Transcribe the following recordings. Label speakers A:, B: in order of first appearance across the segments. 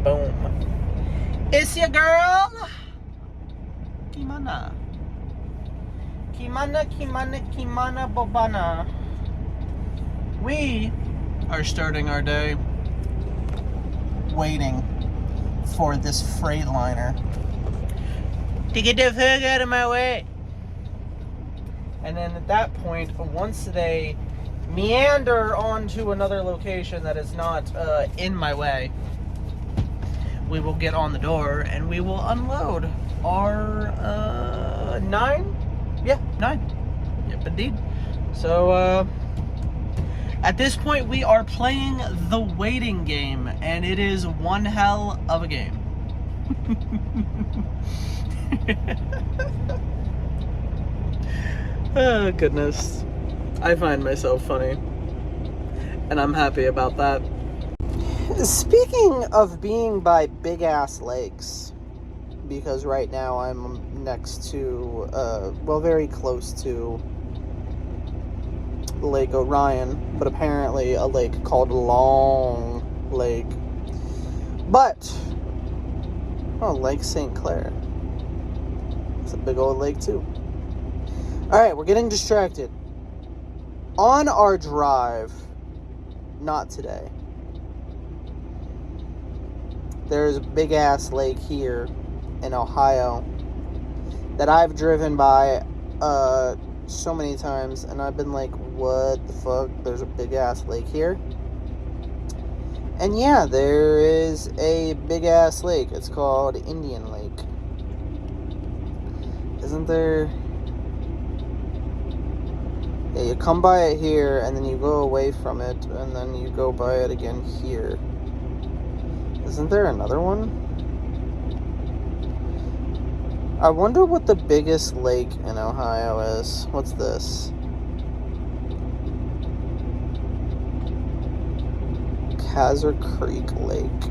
A: Boom. It's your girl, Kimana. Kimana Bobana. We are starting our day waiting for this Freightliner to get the fuck out of my way. And then at that point, once they meander onto another location that is not in my way, we will get on the door and we will unload our 9. Yeah, 9. Yep, indeed. So at this point, we are playing the waiting game, and it is one hell of a game. Oh, goodness. I find myself funny, and I'm happy about that. Speaking of being by big-ass lakes, because right now I'm next to, very close to Lake Orion, but apparently a lake called Long Lake. But, Lake St. Clair. It's a big old lake, too. Alright, we're getting distracted. On our drive, not today, there's a big-ass lake here in Ohio that I've driven by so many times, and I've been like, what the fuck? There's a big-ass lake here? And yeah, there is a big-ass lake. It's called Indian Lake. Isn't there? Yeah, you come by it here, and then you go away from it, and then you go by it again here. Isn't there another one? I wonder what the biggest lake in Ohio is. What's this? Kaiser Creek Lake.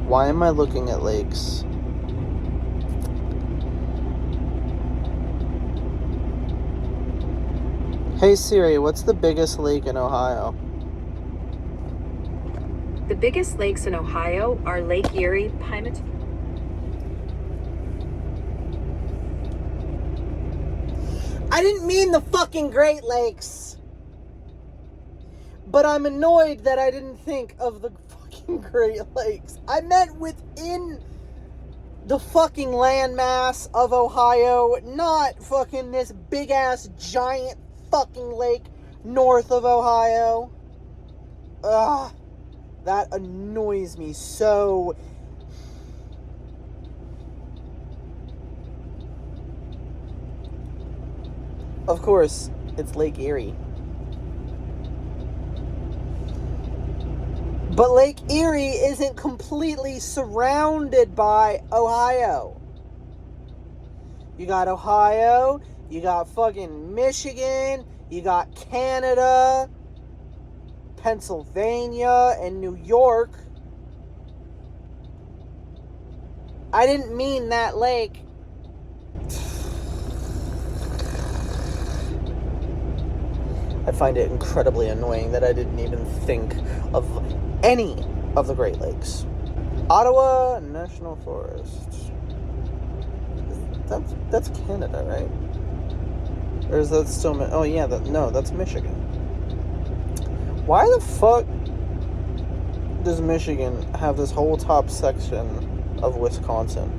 A: Why am I looking at lakes? Hey Siri, what's the biggest lake in Ohio?
B: The biggest lakes in Ohio are Lake Erie, Pymatuning.
A: I didn't mean the fucking Great Lakes. But I'm annoyed that I didn't think of the fucking Great Lakes. I meant within the fucking landmass of Ohio, not fucking this big-ass giant fucking lake north of Ohio. Ugh. That annoys me so. Of course, it's Lake Erie. But Lake Erie isn't completely surrounded by Ohio. You got Ohio, you got fucking Michigan, you got Canada, Pennsylvania, and New York. I didn't mean that lake. I find it incredibly annoying that I didn't even think of any of the Great Lakes. Ottawa National Forest. That's Canada, right? Or is that still... Oh, yeah, that's Michigan. Why the fuck does Michigan have this whole top section of Wisconsin?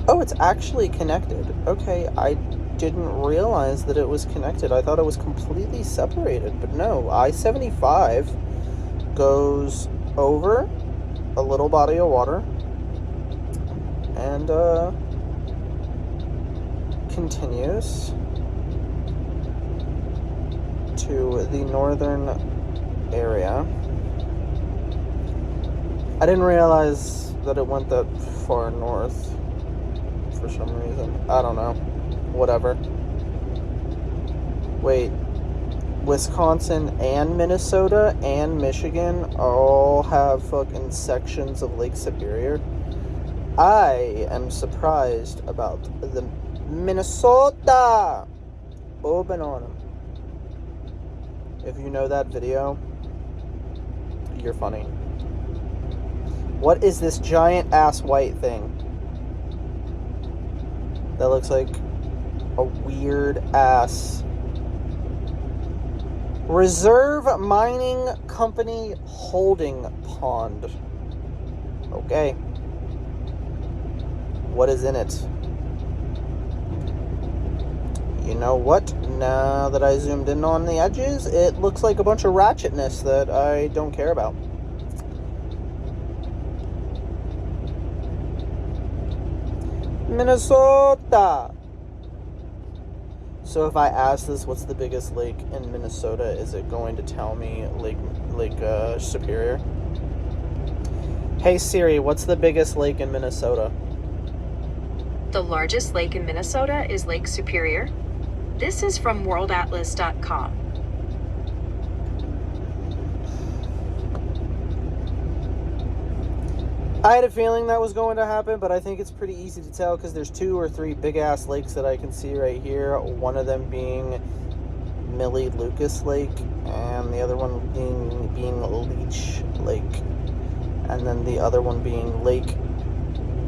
A: Oh, it's actually connected. Okay, I didn't realize that it was connected. I thought it was completely separated, but no. I-75 goes over a little body of water and continues to the northern area. I didn't realize that it went that far north for some reason. I don't know. Whatever. Wait. Wisconsin and Minnesota and Michigan all have fucking sections of Lake Superior. I am surprised about the Minnesota. Open on them. If you know that video, you're funny. What is this giant ass white thing? That looks like a weird ass Reserve Mining Company holding pond. Okay. What is in it? You know what? Now that I zoomed in on the edges, it looks like a bunch of ratchetness that I don't care about. Minnesota. So if I ask this, what's the biggest lake in Minnesota, is it going to tell me Lake Superior? Hey Siri, what's the biggest lake in Minnesota?
B: The largest lake in Minnesota is Lake Superior. This is from worldatlas.com.
A: I had a feeling that was going to happen, but I think it's pretty easy to tell because there's 2 or 3 big-ass lakes that I can see right here. One of them being Millie Lucas Lake, and the other one being Leech Lake. And then the other one being Lake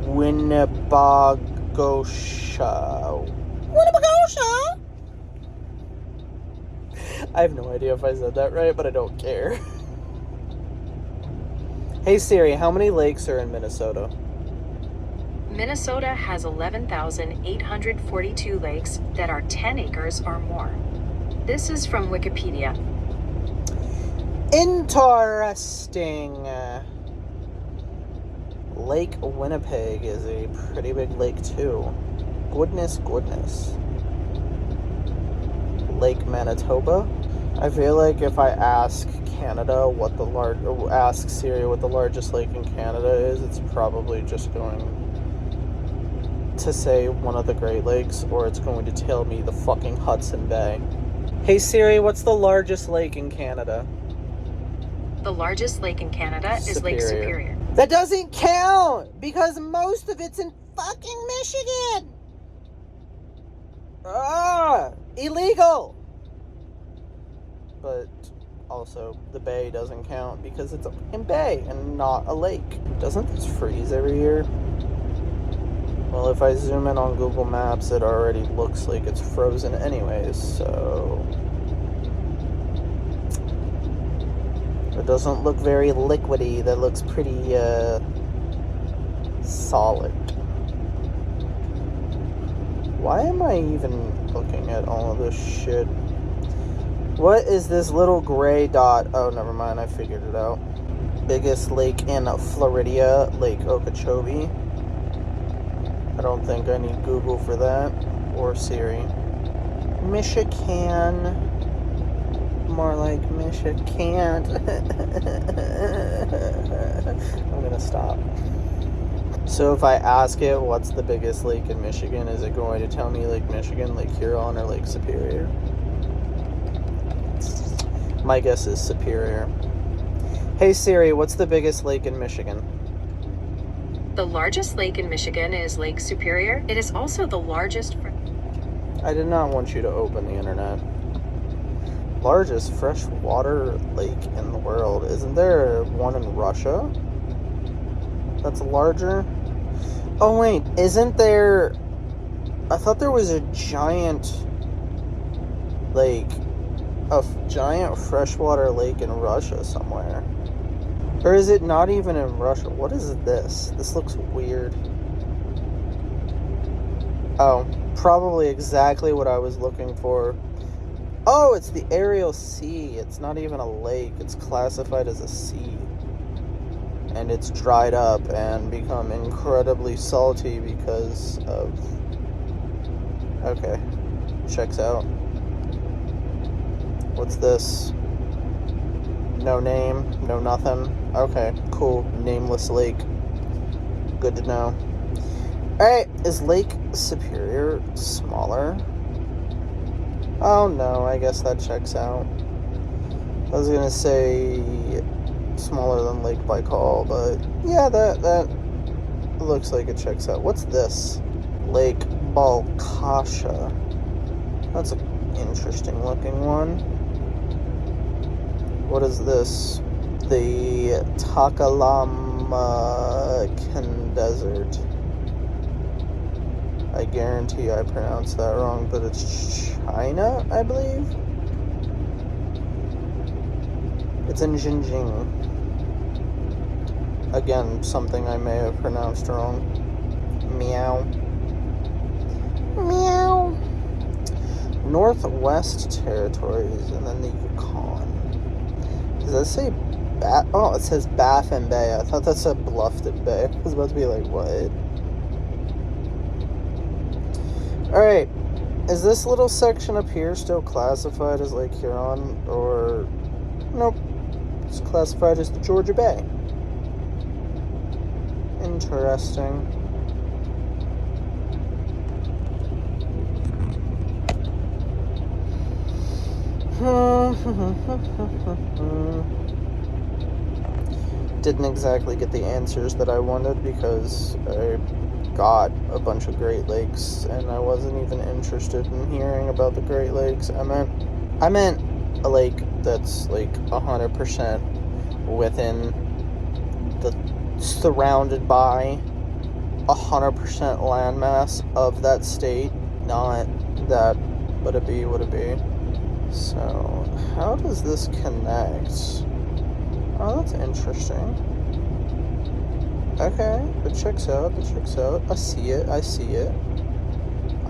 A: Winnebagosha. Winnebagosha? I have no idea if I said that right, but I don't care. Hey Siri, how many lakes are in Minnesota?
B: Minnesota has 11,842 lakes that are 10 acres or more. This is from Wikipedia.
A: Interesting. Lake Winnipeg is a pretty big lake too. Goodness. Lake Manitoba. I feel like if I ask Canada ask Siri what the largest lake in Canada is, it's probably just going to say one of the Great Lakes, or it's going to tell me the fucking Hudson Bay. Hey Siri, what's the largest lake in Canada?
B: The largest lake in Canada is Lake Superior.
A: That doesn't count because most of it's in fucking Michigan. Illegal. But also, the bay doesn't count because it's a fucking bay and not a lake. Doesn't this freeze every year? Well, if I zoom in on Google Maps, it already looks like it's frozen anyways, so... It doesn't look very liquidy. That looks pretty, solid. Why am I even looking at all of this shit? What is this little gray dot? Oh, never mind. I figured it out. Biggest lake in Florida, Lake Okeechobee. I don't think I need Google for that. Or Siri. Michigan. More like Michigan. I'm gonna stop. So if I ask it, what's the biggest lake in Michigan, is it going to tell me Lake Michigan, Lake Huron, or Lake Superior? My guess is Superior. Hey Siri, what's the biggest lake in Michigan?
B: The largest lake in Michigan is Lake Superior. It is also the largest...
A: I did not want you to open the internet. Largest freshwater lake in the world. Isn't there one in Russia that's larger? Oh wait, isn't there... I thought there was a giant lake, a giant freshwater lake in Russia somewhere. Or is it not even in Russia? What is this? This looks weird. Oh, probably exactly what I was looking for. Oh, it's the Ariel Sea. It's not even a lake. It's classified as a sea. And it's dried up and become incredibly salty because of... Okay. Checks out. What's this? No name, no nothing. Okay, cool. Nameless lake. Good to know. Alright, is Lake Superior smaller? Oh no, I guess that checks out. I was gonna say smaller than Lake Baikal, but yeah, that looks like it checks out. What's this? Lake Balkasha. That's an interesting looking one. What is this? The Taklamakan Desert. I guarantee I pronounced that wrong, but it's China, I believe? It's in Xinjiang. Again, something I may have pronounced wrong. Meow. Meow. Northwest Territories, and then the Yukon. Does that say oh, it says Baffin Bay. I thought that said Bluffton Bay. I was about to be like, what? Alright. Is this little section up here still classified as Lake Huron? Or... Nope. It's classified as the Georgia Bay. Interesting. Didn't exactly get the answers that I wanted because I got a bunch of Great Lakes and I wasn't even interested in hearing about the Great Lakes. I meant a lake that's like 100% within the surrounded by 100% landmass of that state, not that would it be. So, how does this connect? Oh, that's interesting. Okay, it checks out. I see it.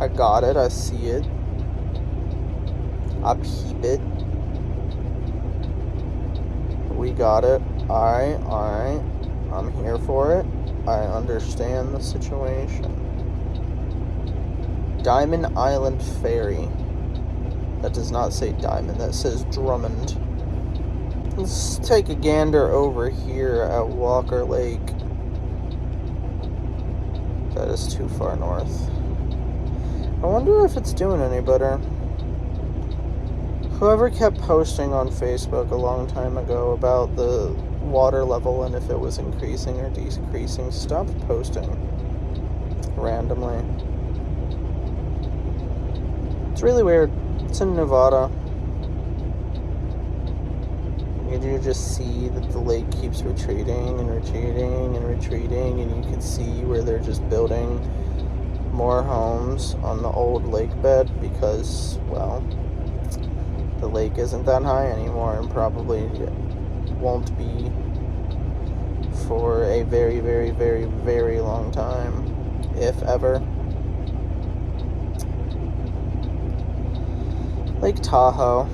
A: I got it, I see it. I peep it. We got it. Alright. I'm here for it. I understand the situation. Diamond Island Ferry. That does not say Diamond, that says Drummond. Let's take a gander over here at Walker Lake. That is too far north. I wonder if it's doing any better. Whoever kept posting on Facebook a long time ago about the water level and if it was increasing or decreasing, stopped posting randomly. It's really weird. It's in Nevada. You just see that the lake keeps retreating, and you can see where they're just building more homes on the old lake bed because, well, the lake isn't that high anymore and probably won't be for a very, very, very, very long time, if ever. Lake Tahoe.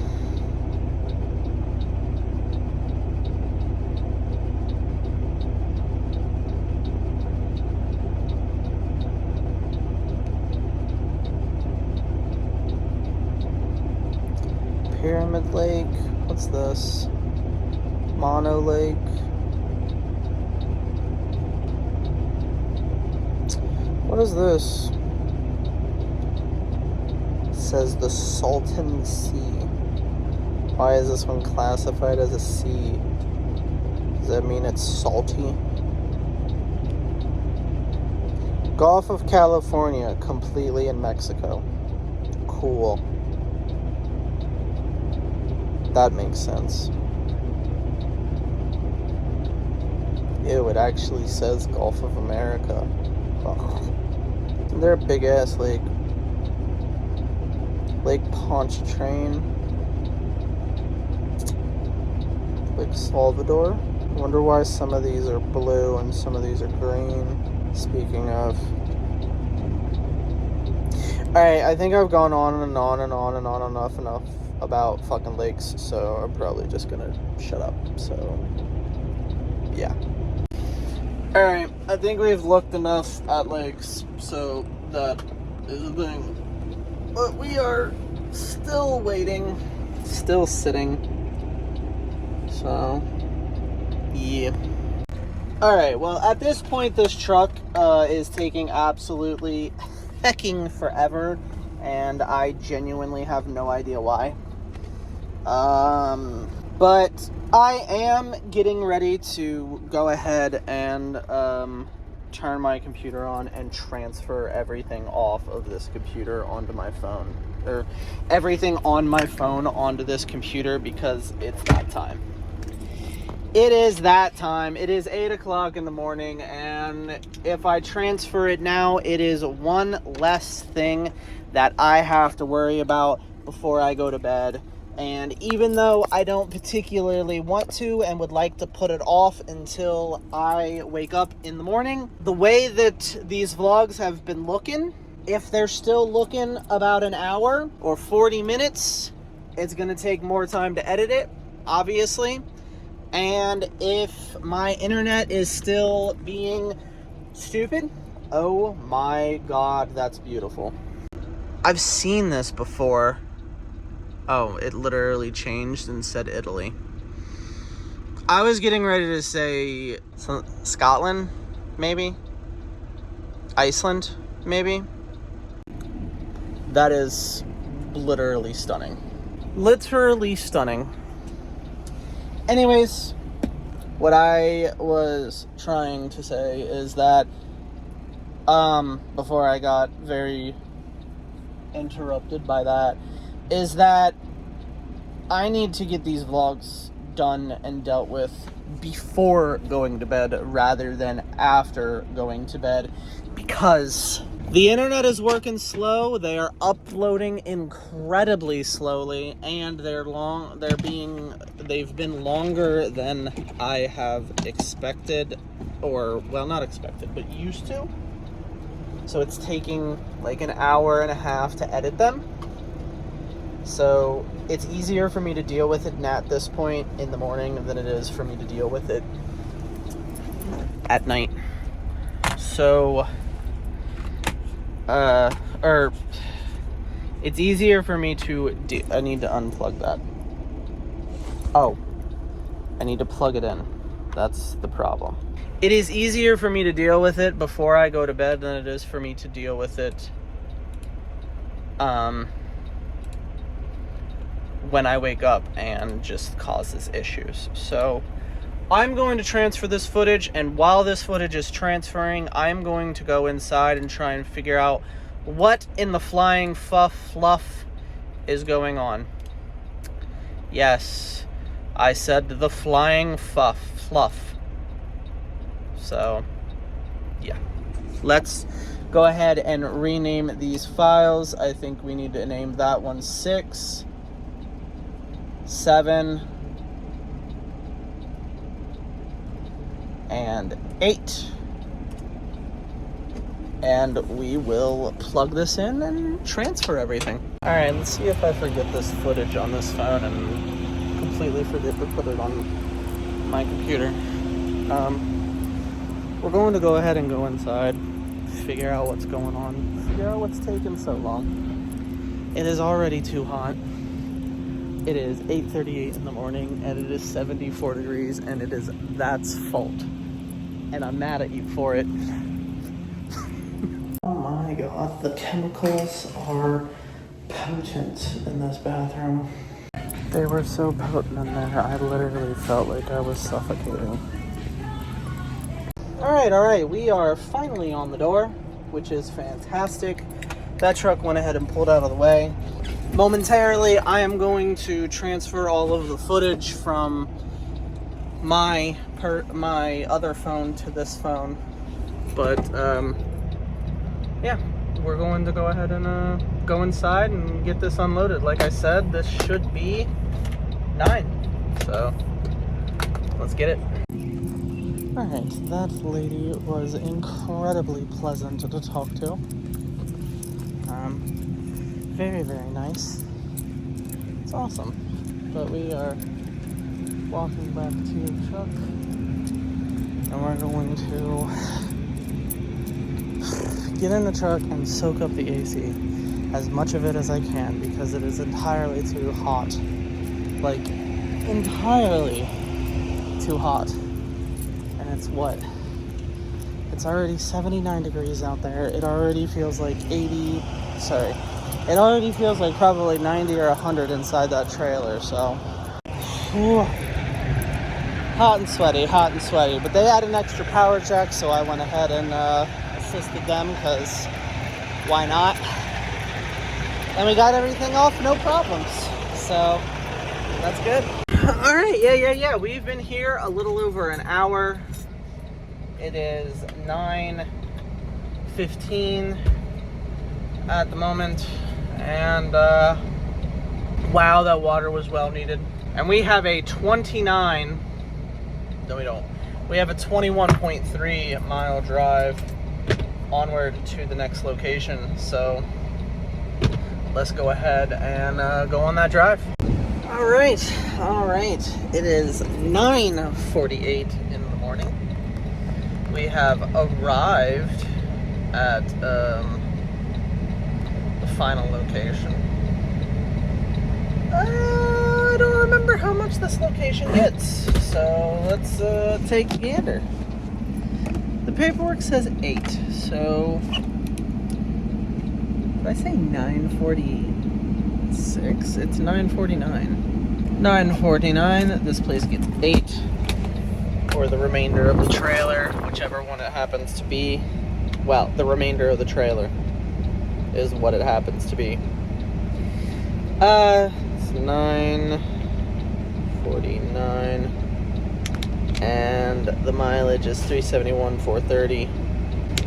A: Pyramid Lake. What's this? Mono Lake. What is this? It says the Salton Sea. Why is this one classified as a sea? Does that mean it's salty? Gulf of California, completely in Mexico. Cool. That makes sense. Ew, it actually says Gulf of America. Oh. They're a big ass lake. Lake Pontchartrain. Lake Salvador. I wonder why some of these are blue and some of these are green. Speaking of. Alright, I think I've gone on and on enough about fucking lakes, so I'm probably just gonna shut up. So, yeah. Alright, I think we've looked enough at lakes, so that is the thing. But we are still waiting, still sitting. So, yeah. Alright, well, at this point, this truck is taking absolutely hecking forever, and I genuinely have no idea why. But I am getting ready to go ahead and turn my computer on and transfer everything off of this computer onto my phone. Or everything on my phone onto this computer because it's that time. It is that time. It is 8 o'clock in the morning, and if I transfer it now, it is one less thing that I have to worry about before I go to bed. And even though I don't particularly want to and would like to put it off until I wake up in the morning, the way that these vlogs have been looking, if they're still looking about an hour or 40 minutes, it's going to take more time to edit it, obviously. And if my internet is still being stupid, oh my god, that's beautiful. I've seen this before. Oh, it literally changed and said Italy. I was getting ready to say Scotland, maybe? Iceland, maybe? That is literally stunning. Literally stunning. Anyways, what I was trying to say is that, before I got very interrupted by that, is that I need to get these vlogs done and dealt with before going to bed rather than after going to bed, because the internet is working slow. They are uploading incredibly slowly, and they've been longer than I have expected, or well, not expected, but used to. So it's taking like an hour and a half to edit them. So it's easier for me to deal with it at this point in the morning than it is for me to deal with it at night. So it's easier for me to I need to unplug that. Oh, I need to plug it in. That's the problem. It is easier for me to deal with it before I go to bed than it is for me to deal with it when I wake up and just causes issues. So I'm going to transfer this footage, and while this footage is transferring, I'm going to go inside and try and figure out what in the flying fluff is going on. Yes, I said the flying fluff. So, yeah. Let's go ahead and rename these files. I think we need to name that one 6, 7, and 8. And we will plug this in and transfer everything. Alright, let's see if I forget this footage on this phone and completely forget to put it on my computer. We're going to go ahead and go inside, figure out what's going on, figure out what's taking so long. It is already too hot. It is 8:38 in the morning, and it is 74 degrees, and it is that's fault. And I'm mad at you for it. Oh my god, the chemicals are potent in this bathroom. They were so potent in there, I literally felt like I was suffocating. Alright, we are finally on the door, which is fantastic. That truck went ahead and pulled out of the way. Momentarily, I am going to transfer all of the footage from my other phone to this phone. But, yeah, we're going to go ahead and go inside and get this unloaded. Like I said, this should be 9. So, let's get it. Alright, that lady was incredibly pleasant to talk to. Very, very nice. It's awesome. But we are walking back to the truck, and we're going to get in the truck and soak up the AC, as much of it as I can, because it is entirely too hot. Like, entirely too hot. It's what? It's already 79 degrees out there. It already feels like it already feels like probably 90 or 100 inside that trailer, so. Whew. Hot and sweaty. But they had an extra power jack, so I went ahead and assisted them, because why not? And we got everything off, no problems. So, that's good. All right, yeah. We've been here a little over an hour. It is 9:15 at the moment, and wow, that water was well needed. And we have a 29. No, we don't. We have a 21.3 mile drive onward to the next location. So let's go ahead and go on that drive. All right. It is 9:48 in the morning. We have arrived at the final location. I don't remember how much this location gets, so let's take a gander. The paperwork says 8, so did I say 9:46? It's 9:49. 9:49. This place gets 8, or the remainder of the trailer, whichever one it happens to be. Well, the remainder of the trailer is what it happens to be. It's 9:49, and the mileage is 371,430.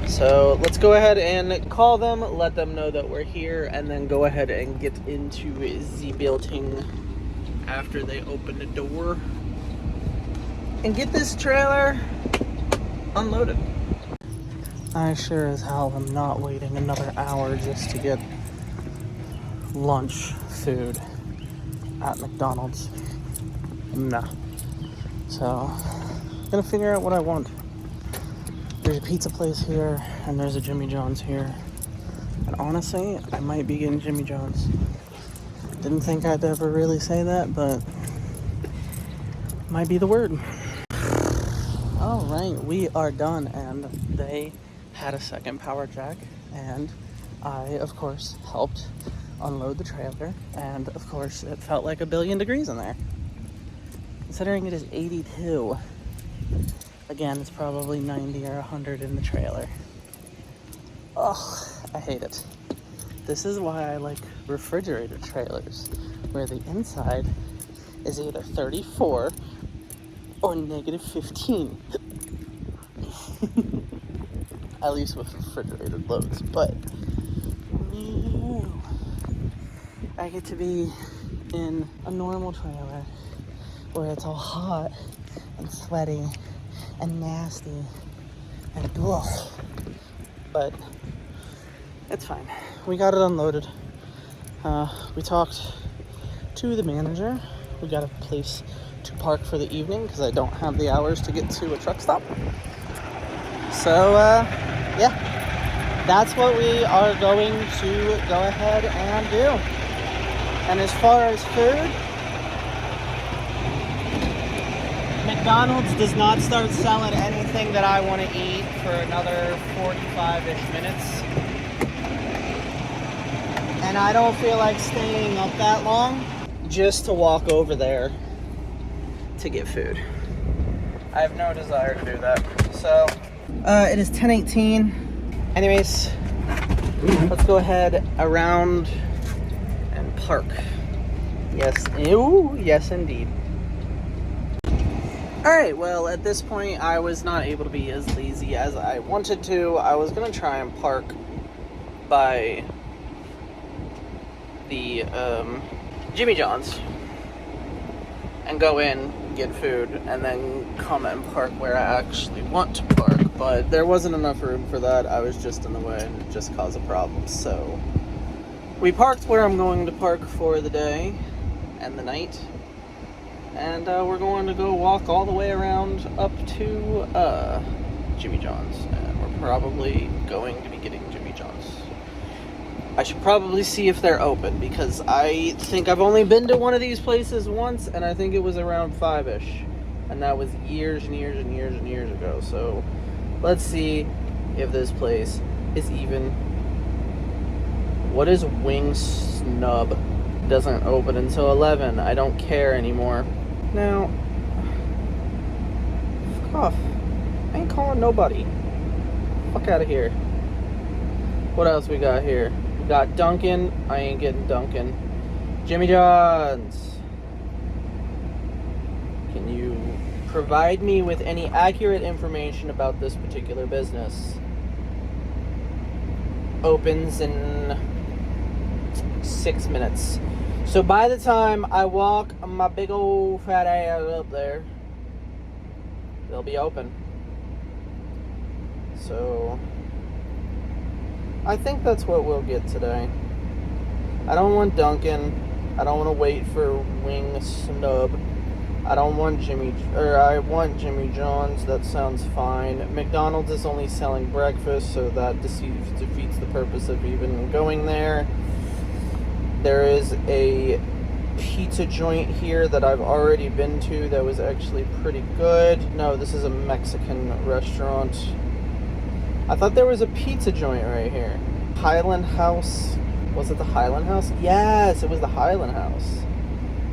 A: So let's go ahead and call them, let them know that we're here, and then go ahead and get into the building after they open the door and get this trailer unloaded. I sure as hell am not waiting another hour just to get lunch food at McDonald's. Nah. So, I'm gonna figure out what I want. There's a pizza place here, and there's a Jimmy John's here. And honestly, I might be getting Jimmy John's. Didn't think I'd ever really say that, but might be the word. Alright, we are done, and they had a second power jack, and I, of course, helped unload the trailer, and of course, it felt like 1,000,000,000 degrees in there. Considering it is 82. Again, it's probably 90 or 100 in the trailer. Ugh, I hate it. This is why I like refrigerated trailers, where the inside is either 34 or -15. At least with refrigerated loads, but no. I get to be in a normal trailer where it's all hot and sweaty and nasty and ugh. But it's fine. We got it unloaded. We talked to the manager. We got a place to park for the evening because I don't have the hours to get to a truck stop. So, yeah, that's what we are going to go ahead and do. And as far as food, McDonald's does not start selling anything that I want to eat for another 45-ish minutes. And I don't feel like staying up that long just to walk over there to get food. I have no desire to do that. So, it is 10:18. Anyways, let's go ahead around and park. Yes, yes indeed. Alright, well, at this point, I was not able to be as lazy as I wanted to. I was going to try and park by the Jimmy John's and go in, get food, and then come and park where I actually want to park. But there wasn't enough room for that. I was just in the way and it just caused a problem. So we parked where I'm going to park for the day and the night. And we're going to go walk all the way around up to Jimmy John's. And we're probably going to be getting Jimmy John's. I should probably see if they're open, because I think I've only been to one of these places once, and I think it was around 5-ish. And that was years and years and years and years ago. So let's see if this place is even. What is Wing Snub? Doesn't open until 11. I don't care anymore. Now, fuck off. I ain't calling nobody. Fuck out of here. What else we got here? We got Dunkin'. I ain't getting Dunkin'. Jimmy John's. Can you provide me with any accurate information about this particular business? Opens in 6 minutes. So by the time I walk my big old fat ass up there, they'll be open. So I think that's what we'll get today. I don't want Dunkin'. I don't want to wait for Wing Snub. I want Jimmy John's. That sounds fine. McDonald's is only selling breakfast, so that defeats the purpose of even going there. There is a pizza joint here that I've already been to that was actually pretty good. No, this is a Mexican restaurant. I thought there was a pizza joint right here. Highland House. Was it the Highland House? Yes, it was the Highland House.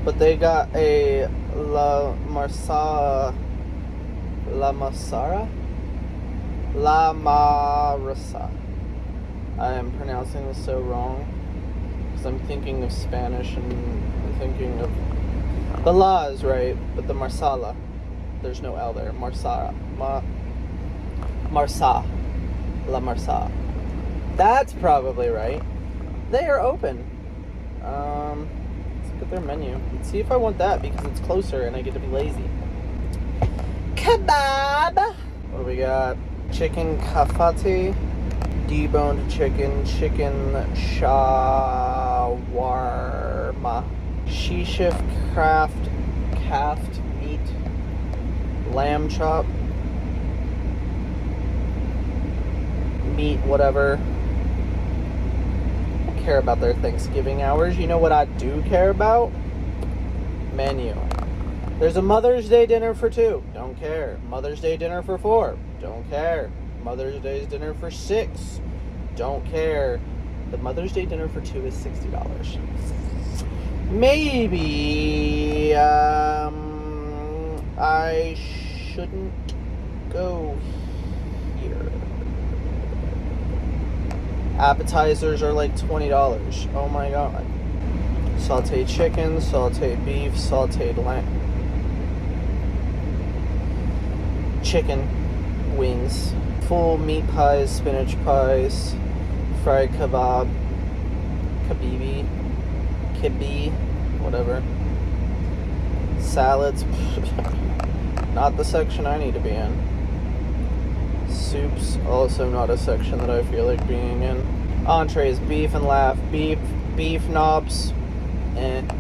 A: But they got a La Marsa. I am pronouncing this so wrong. Because I'm thinking of Spanish and I'm thinking of... The La is right, but the Marsala. There's no L there. Marsa. La Marsa. That's probably right. They are open. Let's look at their menu. Let's see if I want that because it's closer and I get to be lazy. Kebab! What do we got? Chicken kafati, deboned chicken shawarma, shishif calf meat, lamb chop, meat, whatever. I don't care about their Thanksgiving hours. You know what I do care about? Menu. There's a Mother's Day dinner for 2. Don't care. Mother's Day dinner for 4. Don't care. Mother's Day dinner for 6. Don't care. The Mother's Day dinner for 2 is $60. Maybe I shouldn't go here. Appetizers are like $20. Oh my god. Sauteed chicken, sauteed beef, sauteed lamb. Chicken wings. Full meat pies, spinach pies, fried kebab, kibbeh, whatever. Salads. Not the section I need to be in. Soups, also not a section that I feel like being in. Entrees, beef and beef knobs, and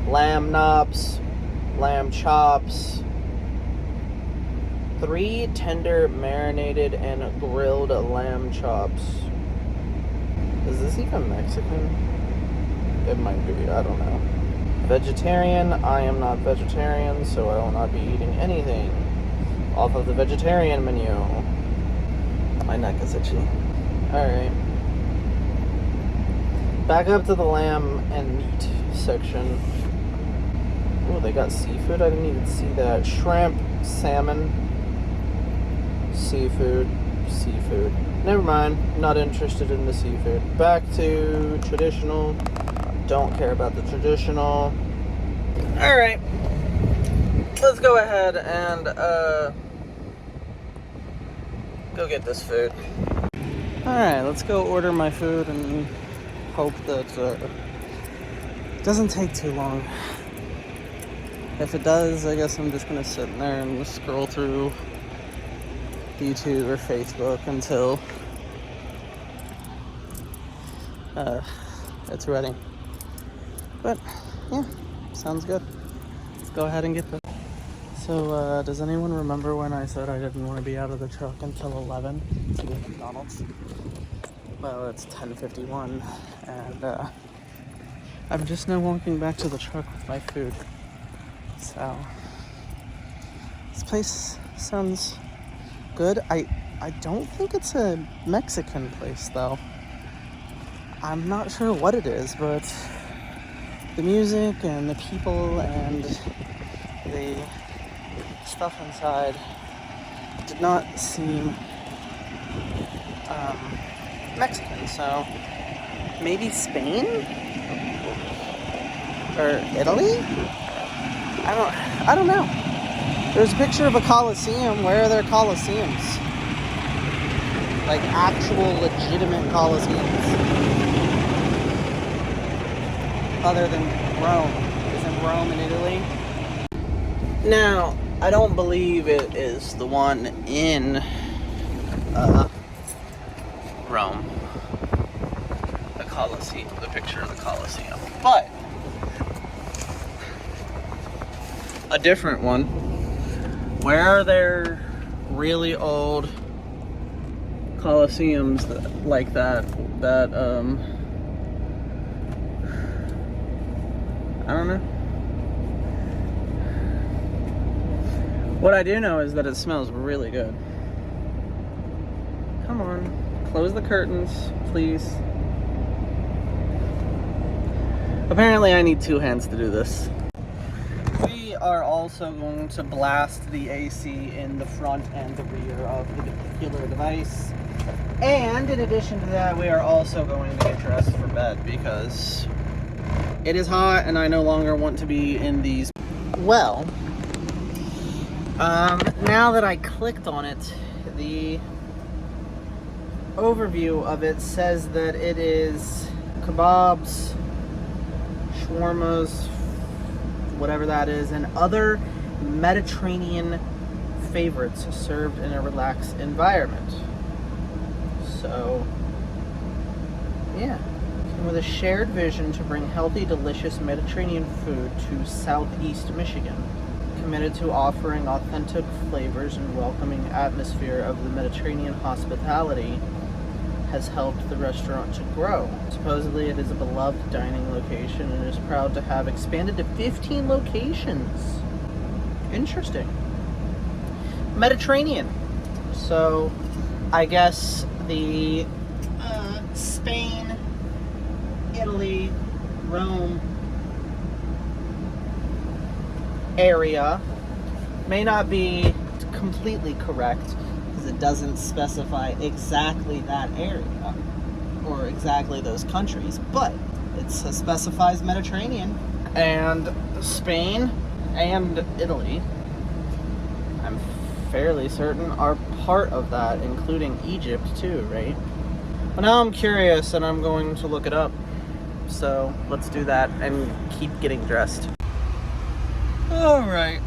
A: lamb knobs, lamb chops, 3 tender marinated and grilled lamb chops. Is this even Mexican? It might be, I don't know. Vegetarian, I am not vegetarian, so I will not be eating anything off of the vegetarian menu. My neck is itchy. Alright. Back up to the lamb and meat section. Oh, they got seafood? I didn't even see that. Shrimp, salmon, seafood. Never mind. Not interested in the seafood. Back to traditional. Don't care about the traditional. Alright. Let's go ahead and go get this food. Alright, let's go order my food and hope that it doesn't take too long. If it does, I guess I'm just gonna sit in there and just scroll through YouTube or Facebook until it's ready. But yeah, sounds good. Let's go ahead and get this. So does anyone remember when I said I didn't want to be out of the truck until 11 to get McDonald's? Well, it's 10:51 and I'm just now walking back to the truck with my food. So this place sounds good. I don't think it's a Mexican place though. I'm not sure what it is, but the music and the people and the stuff inside did not seem Mexican, so maybe Spain or Italy? I don't know. There's a picture of a Coliseum. Where are their Coliseums? Like actual legitimate Coliseums. Other than Rome. Isn't Rome in Italy? Now, I don't believe it is the one in Rome. The Colosseum, the picture of the Colosseum. But a different one. Where are there really old Colosseums like that I don't know. What I do know is that it smells really good. Come on, close the curtains, please. Apparently I need two hands to do this. We are also going to blast the AC in the front and the rear of the particular device. And in addition to that, we are also going to get dressed for bed because it is hot and I no longer want to be in these. Well, now that I clicked on it, the overview of it says that it is kebabs, shawarmas, whatever that is, and other Mediterranean favorites served in a relaxed environment. So, yeah. With a shared vision to bring healthy, delicious Mediterranean food to Southeast Michigan, committed to offering authentic flavors and welcoming atmosphere of the Mediterranean hospitality has helped the restaurant to grow. Supposedly it is a beloved dining location and is proud to have expanded to 15 locations. Interesting. Mediterranean. So, I guess the Spain, Italy, Rome area may not be completely correct because it doesn't specify exactly that area or exactly those countries, but it specifies Mediterranean. And Spain and Italy, I'm fairly certain, are part of that, including Egypt too, right? Well, now I'm curious and I'm going to look it up. So let's do that and keep getting dressed. Alright,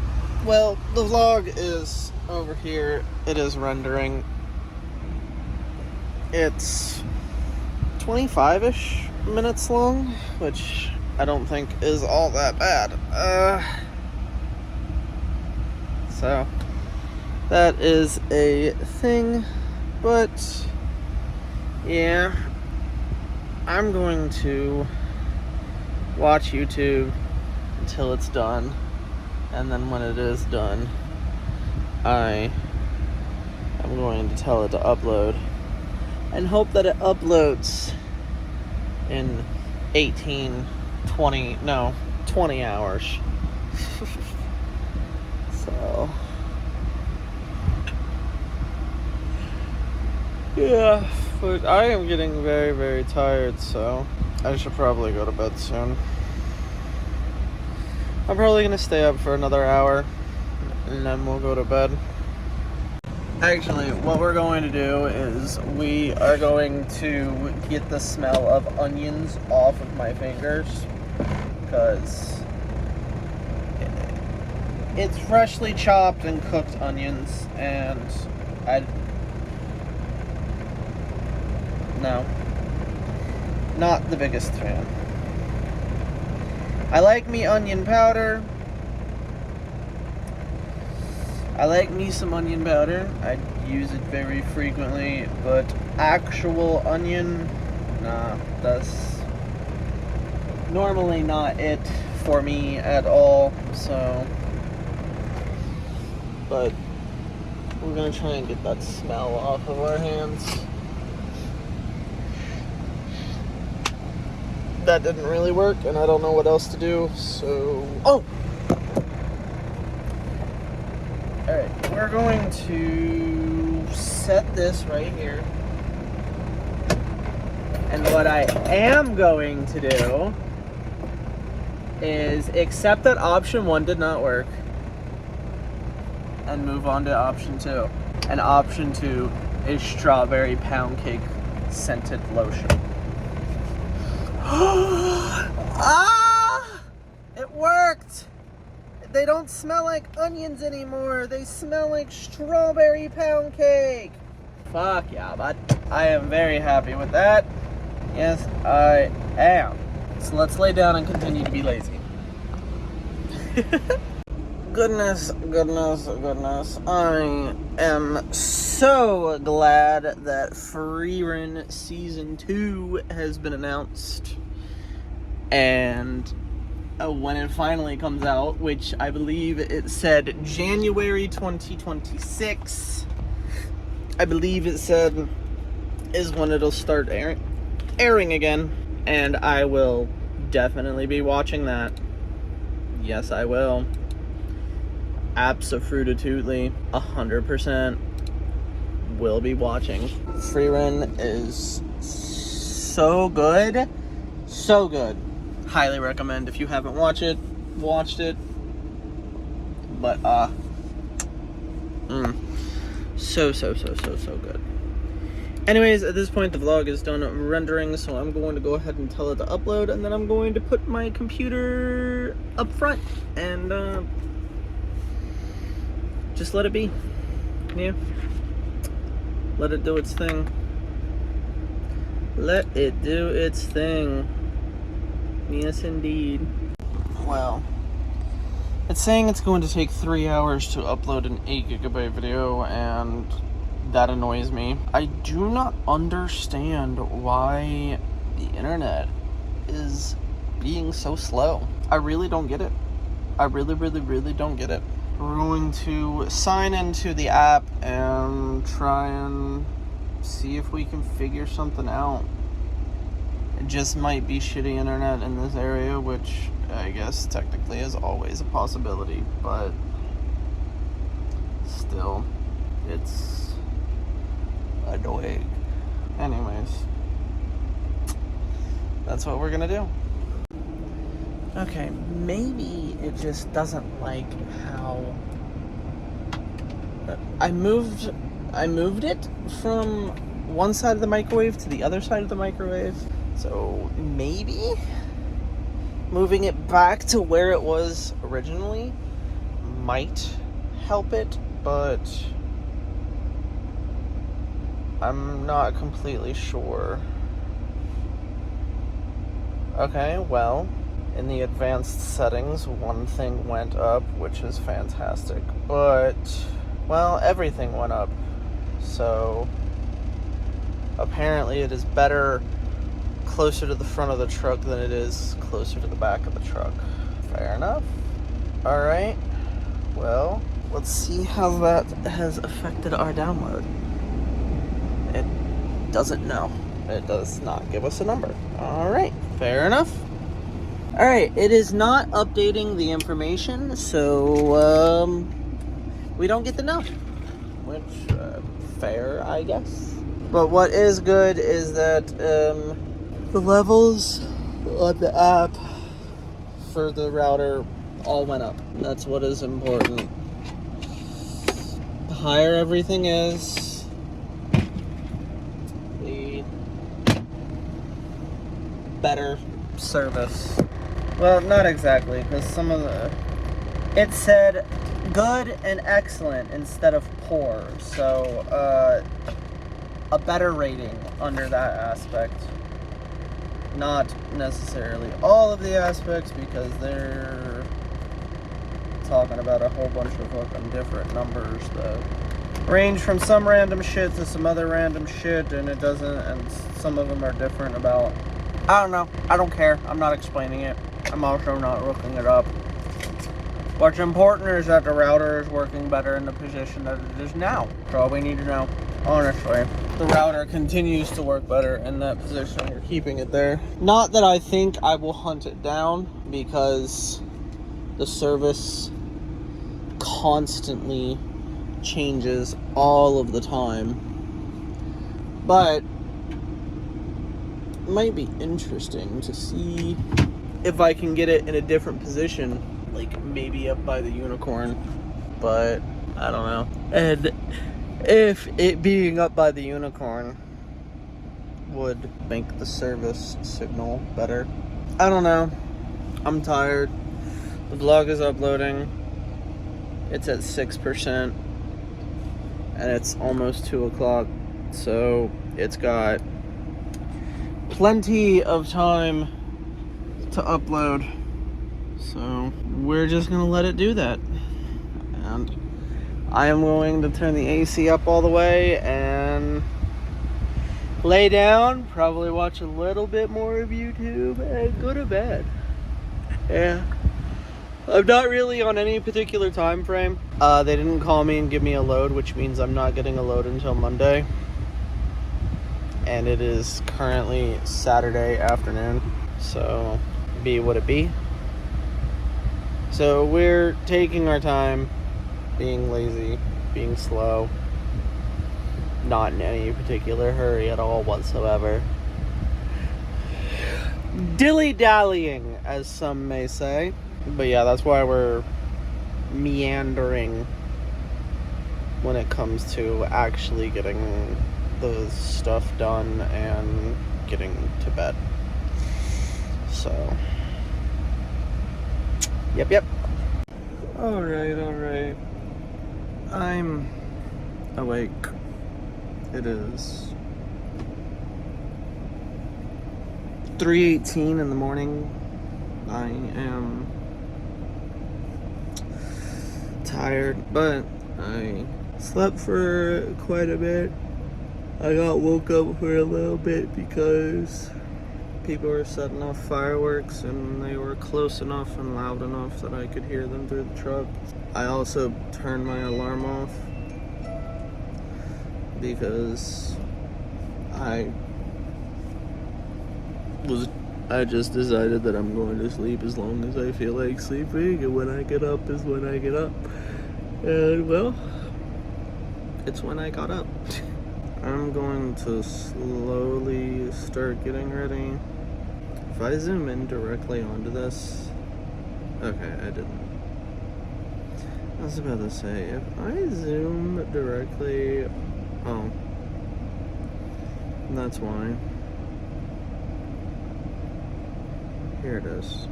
A: well, the vlog is over here. It is rendering. It's 25-ish minutes long, which I don't think is all that bad. So that is a thing, but yeah, I'm going to watch YouTube until it's done, and then when it is done, I am going to tell it to upload and hope that it uploads in 20 hours. So yeah, but I am getting very, very tired, so I should probably go to bed soon. I'm probably gonna stay up for another hour and then we'll go to bed. Actually, what we're going to do is we are going to get the smell of onions off of my fingers because it's freshly chopped and cooked onions, and no, not the biggest fan. I like me onion powder. I like me some onion powder. I use it very frequently, but actual onion, nah, that's normally not it for me at all, so. But we're gonna try and get that smell off of our hands. That didn't really work, and I don't know what else to do, so. Oh! Alright, we're going to set this right here. And what I am going to do is accept that option 1 did not work. and move on to option 2. And option 2 is strawberry pound cake scented lotion. Ah! It worked! They don't smell like onions anymore. They smell like strawberry pound cake. Fuck yeah, bud. I am very happy with that. Yes, I am. So let's lay down and continue to be lazy. Goodness. I am so glad that Freerun Season 2 has been announced. And when it finally comes out, which I believe it said January 2026, I believe it said is when it'll start airing again, and I will definitely be watching that. Yes, I will. Abso-fruititutely, 100% will be watching. Freerun is so good. So good. Highly recommend if you haven't watched it. But so good. Anyways, at this point the vlog is done rendering, so I'm going to go ahead and tell it to upload, and then I'm going to put my computer up front and just let it be. Yeah. Let it do its thing. Let it do its thing. Yes, indeed. Well, it's saying it's going to take 3 hours to upload an 8 gigabyte video, and that annoys me. I do not understand why the internet is being so slow. I really don't get it. I really don't get it. We're going to sign into the app and try and see if we can figure something out. It just might be shitty internet in this area, which I guess technically is always a possibility, but still, it's annoying. Anyways, that's what we're gonna do. Okay, maybe it just doesn't like how I moved it from one side of the microwave to the other side of the microwave. So maybe moving it back to where it was originally might help it, but I'm not completely sure. Okay, well, in the advanced settings, one thing went up, which is fantastic, but, well, everything went up. So apparently it is better closer to the front of the truck than it is closer to the back of the truck. Fair enough. Alright, well, let's see how that has affected our download. It doesn't know. It does not give us a number. Alright, fair enough. Alright, it is not updating the information, so we don't get the know. Which, fair, I guess. But what is good is that the levels on the app for the router all went up. That's what is important. The higher everything is, the better service. Well, not exactly, because some of the... It said good and excellent instead of poor, so a better rating under that aspect. Not necessarily all of the aspects, because they're talking about a whole bunch of fucking different numbers that range from some random shit to some other random shit, and it doesn't, and some of them are different about, I don't know, I don't care, I'm not explaining it, I'm also not looking it up. What's important is that the router is working better in the position that it is now. That's all we need to know, honestly. The router continues to work better in that position. We're keeping it there. Not that I think I will hunt it down, because the service constantly changes all of the time. But it might be interesting to see if I can get it in a different position, like maybe up by the unicorn. But I don't know. And if it being up by the unicorn would make the service signal better. I don't know. I'm tired. The vlog is uploading. It's at 6%. And it's almost 2 o'clock. So it's got plenty of time to upload. So we're just gonna let it do that. And I am going to turn the AC up all the way and lay down, probably watch a little bit more of YouTube, and go to bed. Yeah. I'm not really on any particular time frame. They didn't call me and give me a load, which means I'm not getting a load until Monday. And it is currently Saturday afternoon, so be what it be. So we're taking our time, being lazy, being slow, not in any particular hurry at all whatsoever. Dilly-dallying, as some may say. But yeah, that's why we're meandering when it comes to actually getting the stuff done and getting to bed. So, yep. Alright. I'm awake. It is 3:18 in the morning. I am tired, but I slept for quite a bit. I got woke up for a little bit because people were setting off fireworks and they were close enough and loud enough that I could hear them through the truck. I also turned my alarm off because I just decided that I'm going to sleep as long as I feel like sleeping, and when I get up is when I get up. And well, it's when I got up. I'm going to slowly start getting ready. If I zoom in directly onto this... Okay, I didn't. I was about to say, if I zoom directly... Oh. That's why. Here it is.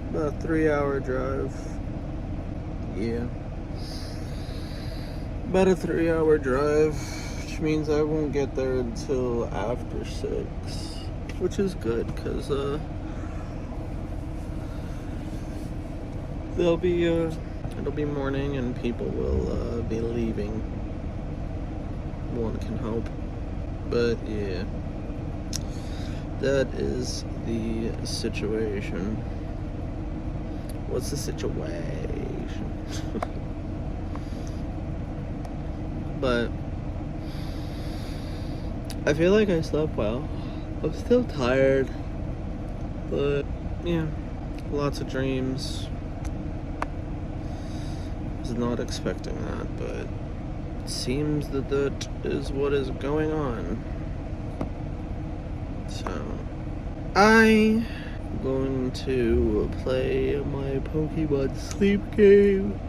A: About a 3-hour drive. Yeah. About a 3-hour drive, which means I won't get there until after 6. Which is good, because, it'll be morning and people will, be leaving. One can hope. But, yeah. That is the situation. What's the situation? But I feel like I slept well. I'm still tired, but yeah, lots of dreams. Was not expecting that, but it seems that that is what is going on. So I'm going to play my Pokemon sleep game,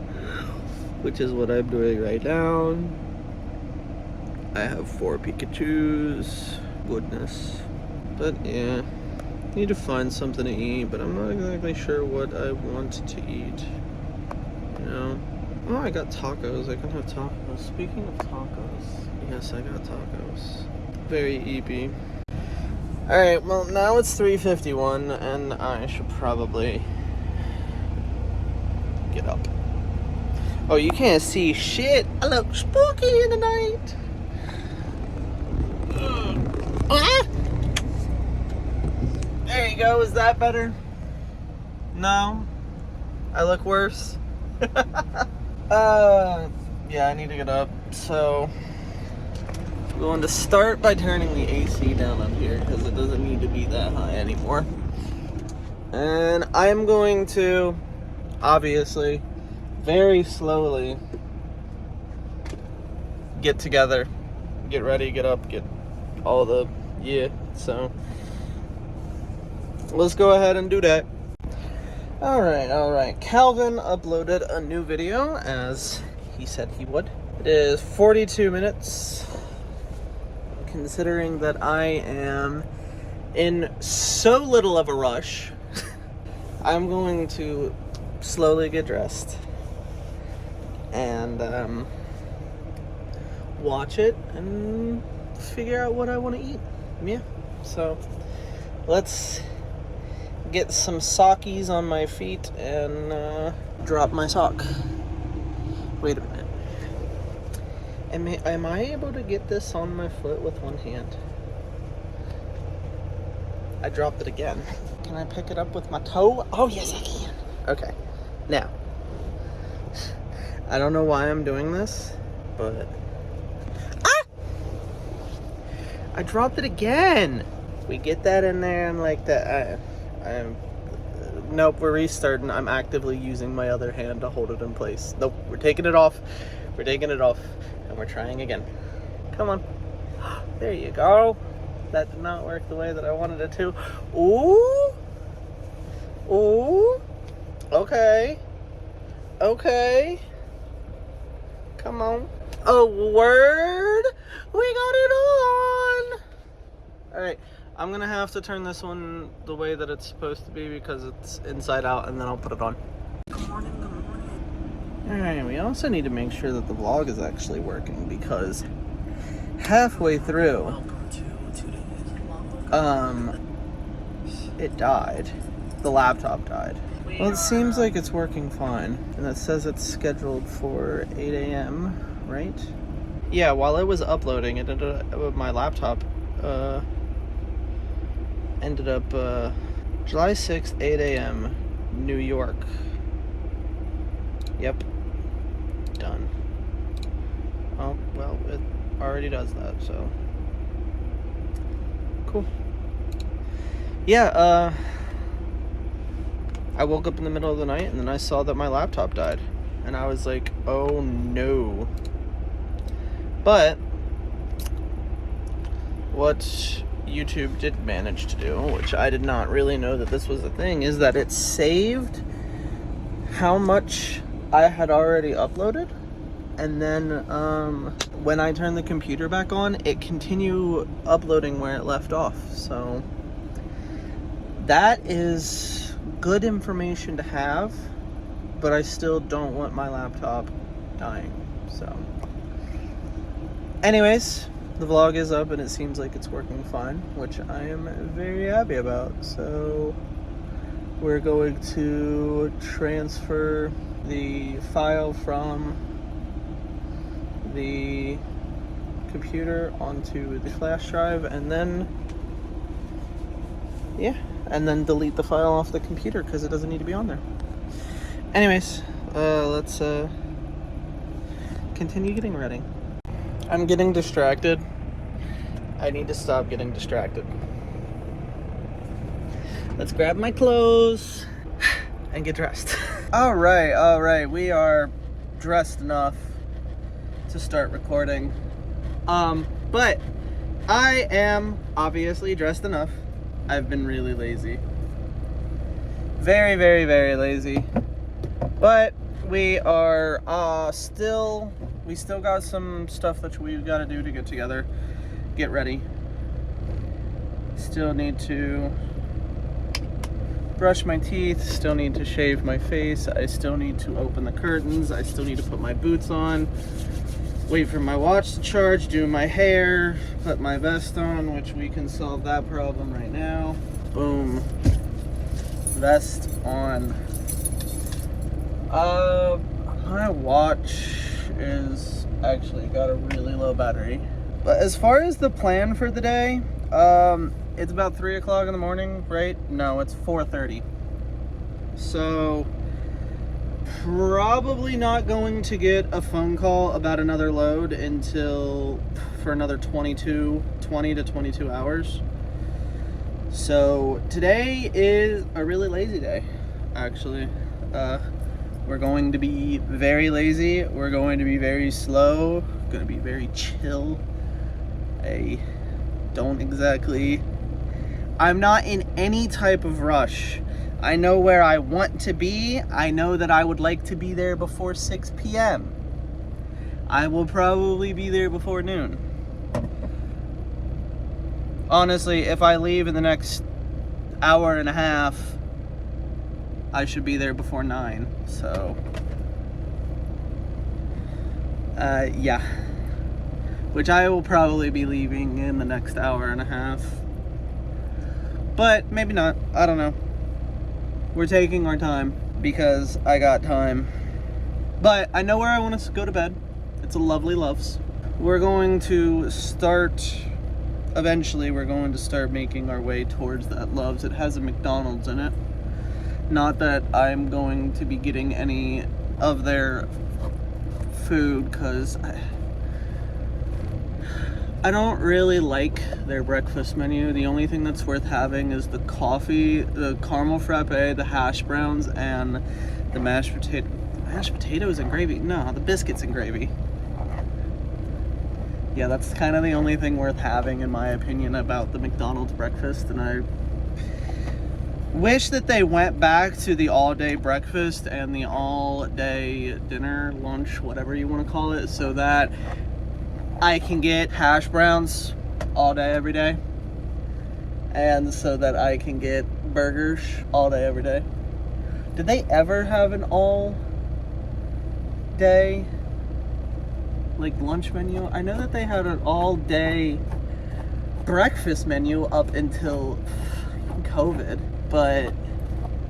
A: which is what I'm doing right now. I have 4 Pikachus. Goodness. But yeah, need to find something to eat, but I'm not exactly sure what I want to eat. You know? Oh, I got tacos. I can have tacos. Speaking of tacos, yes, I got tacos. Very eepy. Alright, well, now it's 3:51, and I should probably get up. Oh, you can't see shit. I look spooky in the night. There you go. Is that better? No? I look worse? Yeah, I need to get up. So, I'm going to start by turning the AC down up here because it doesn't need to be that high anymore. And I'm going to, obviously, very slowly get together, get ready, get up, get all the, yeah, so let's go ahead and do that. Alright. Calvin uploaded a new video as he said he would. It is 42 minutes. Considering that I am in so little of a rush, I'm going to slowly get dressed and watch it and figure out what I want to eat. Yeah, so let's get some sockies on my feet and drop my sock. Wait a minute. Am I able to get this on my foot with one hand? I dropped it again. Can I pick it up with my toe? Oh, yes, I can. Okay. Now, I don't know why I'm doing this, but... Ah! I dropped it again. We get that in there and like that. Nope, we're restarting. I'm actively using my other hand to hold it in place. Nope, we're taking it off. We're taking it off. And we're trying again. Come on. There you go. That did not work the way that I wanted it to. Ooh. Ooh. Okay. Okay. Come on. A word. We got it on. Alright. I'm going to have to turn this one the way that it's supposed to be because it's inside out, and then I'll put it on. Good morning. Alright, we also need to make sure that the vlog is actually working because halfway through, it died. The laptop died. Well, it seems like it's working fine. And it says it's scheduled for 8 a.m., right? Yeah, while it was uploading, it ended up, my laptop ended up July 6th, 8 a.m., New York. Yep. Done. Oh, well, it already does that, so. Cool. Yeah, I woke up in the middle of the night and then I saw that my laptop died. And I was like, oh no. But what YouTube did manage to do, which I did not really know that this was a thing, is that it saved how much I had already uploaded, and then when I turned the computer back on, it continued uploading where it left off. So that is good information to have, but I still don't want my laptop dying. So anyways, the vlog is up and it seems like it's working fine, which I am very happy about. So we're going to transfer the file from the computer onto the flash drive and then delete the file off the computer because it doesn't need to be on there. Anyways, let's continue getting ready. I'm getting distracted. I need to stop getting distracted. Let's grab my clothes and get dressed. All right. We are dressed enough to start recording. But I am obviously dressed enough. I've been really lazy. Very, very, very lazy. But we are we still got some stuff that we've got to do to get together, get ready. Still need to brush my teeth, still need to shave my face, I still need to open the curtains, I still need to put my boots on, wait for my watch to charge, do my hair, put my vest on, which we can solve that problem right now. Boom. Vest on. My watch is actually got a really low battery. But as far as the plan for the day, it's about 3 o'clock in the morning, right? No, it's 4:30. So probably not going to get a phone call about another load for another 20 to 22 hours. So today is a really lazy day, actually. We're going to be very lazy. We're going to be very slow. Going to be very chill. I'm not in any type of rush. I know where I want to be. I know that I would like to be there before 6 p.m. I will probably be there before noon. Honestly, if I leave in the next hour and a half, I should be there before 9. So, yeah. Which I will probably be leaving in the next hour and a half. But maybe not. I don't know. We're taking our time because I got time. But I know where I want to go to bed. It's a lovely Loves. We're going to start, eventually we're going to start making our way towards that Loves. It has a McDonald's in it. Not that I'm going to be getting any of their food because I don't really like their breakfast menu. The only thing that's worth having is the coffee, the caramel frappe, the hash browns, and the mashed potato. Mashed potatoes and gravy? No, the biscuits and gravy. Yeah, that's kind of the only thing worth having in my opinion about the McDonald's breakfast, and I wish that they went back to the all-day breakfast and the all-day dinner, lunch, whatever you want to call it, so that I can get hash browns all day, every day. And so that I can get burgers all day, every day. Did they ever have an all day like lunch menu? I know that they had an all day breakfast menu up until COVID, but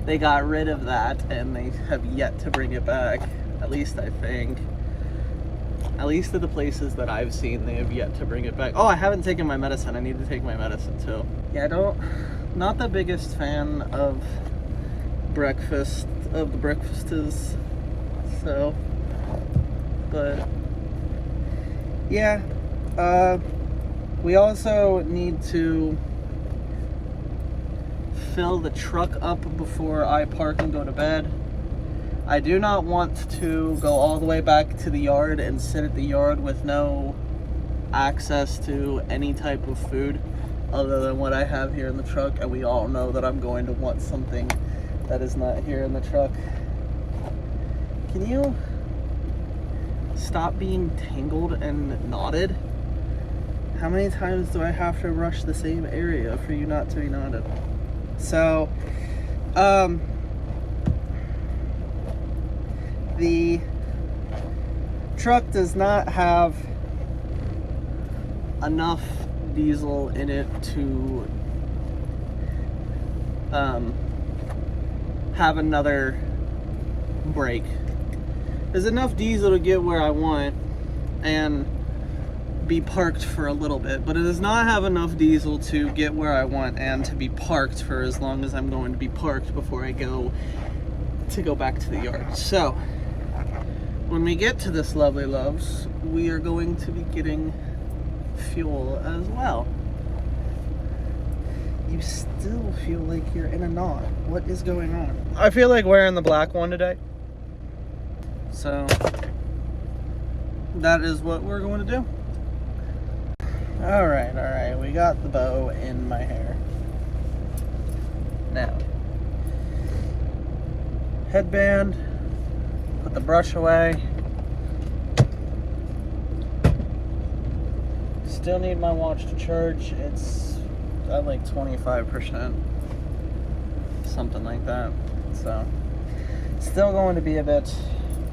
A: they got rid of that and they have yet to bring it back, at least I think. At least to the places that I've seen, they have yet to bring it back. Oh, I haven't taken my medicine. I need to take my medicine too. Yeah, not the biggest fan of breakfast, of the breakfasters. So, but yeah, we also need to fill the truck up before I park and go to bed. I do not want to go all the way back to the yard and sit at the yard with no access to any type of food other than what I have here in the truck, and we all know that I'm going to want something that is not here in the truck. Can you stop being tangled and knotted? How many times do I have to brush the same area for you not to be knotted? So, the truck does not have enough diesel in it to have another brake. There's enough diesel to get where I want and be parked for a little bit, but it does not have enough diesel to get where I want and to be parked for as long as I'm going to be parked before I go back to the yard. So when we get to this lovely Loves, we are going to be getting fuel as well. You still feel like you're in a knot. What is going on? I feel like wearing the black one today. So that is what we're going to do. All right. We got the bow in my hair. Now, headband, put the brush away. Still need my watch to charge. It's at like 25%, something like that. So, still going to be a bit.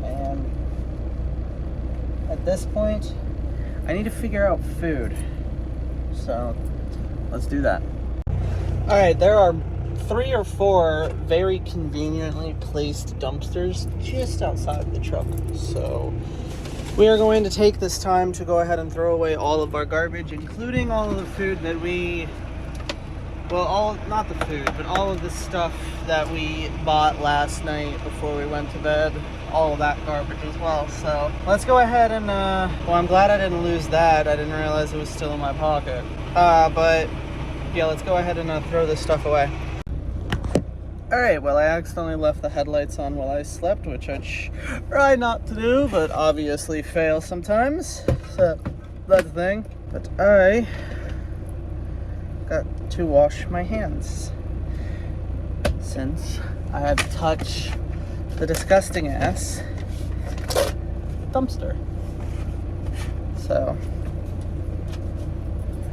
A: And at this point, I need to figure out food. So, let's do that. Alright, there are 3 or 4 very conveniently placed dumpsters just outside the truck. So, we are going to take this time to go ahead and throw away all of our garbage, including all of the food that we, well, not the food, but all of the stuff that we bought last night before we went to bed. All of that garbage as well. So let's go ahead and well, I'm glad I didn't lose that. I didn't realize it was still in my pocket. But yeah, let's go ahead and throw this stuff away. Alright, well, I accidentally left the headlights on while I slept, which I try not to do, but obviously fail sometimes. So that's the thing. But I got to wash my hands. since I had to touch the disgusting ass dumpster. So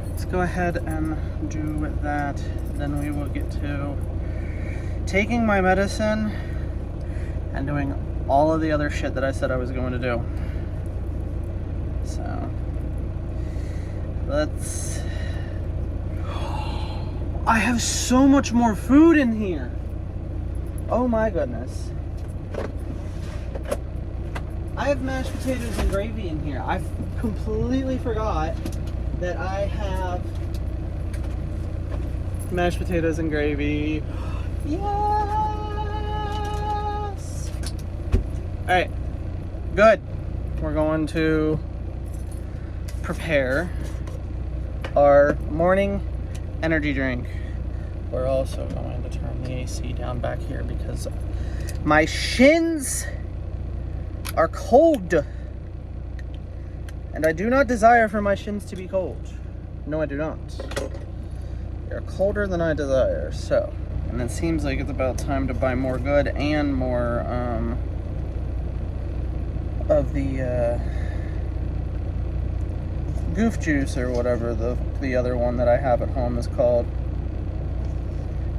A: let's go ahead and do that. Then we will get to taking my medicine and doing all of the other shit that I said I was going to do. So let's... I have so much more food in here. Oh my goodness. I have mashed potatoes and gravy in here. I completely forgot that I have mashed potatoes and gravy. Yes! Alright, good. We're going to prepare our morning energy drink. We're also going to turn the AC down back here because my shins are cold. And I do not desire for my shins to be cold. No, I do not. They're colder than I desire, so. And it seems like it's about time to buy more good and more, of the, goof juice or whatever the other one that I have at home is called.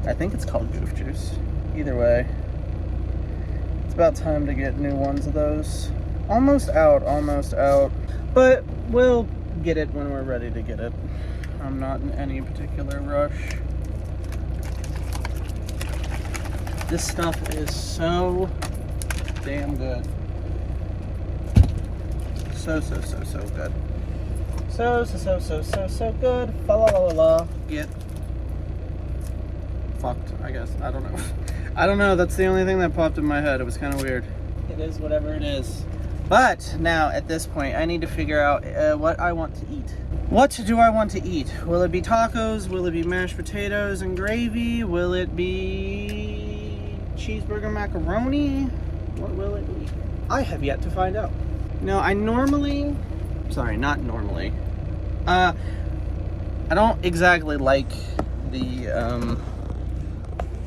A: I think it's called goof juice. Either way, it's about time to get new ones of those. Almost out. But we'll get it when we're ready to get it. I'm not in any particular rush. This stuff is so damn good. So good. So good. Fa la la la la. Get fucked, I guess. I don't know. I don't know. That's the only thing that popped in my head. It was kind of weird. It is whatever it is. But now, at this point, I need to figure out what I want to eat. What do I want to eat? Will it be tacos? Will it be mashed potatoes and gravy? Will it be cheeseburger macaroni? What will it be? I have yet to find out. No, I normally... Sorry, not normally. I don't exactly like the...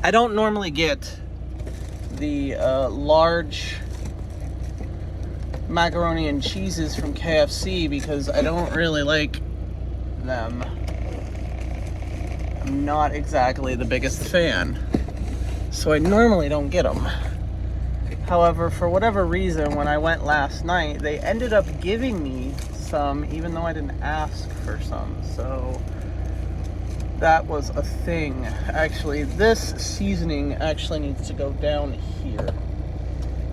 A: I don't normally get the large macaroni and cheeses from KFC because I don't really like them. I'm not exactly the biggest fan, so I normally don't get them. However, for whatever reason, when I went last night, they ended up giving me some even though I didn't ask for some, so that was a thing. Actually, this seasoning actually needs to go down here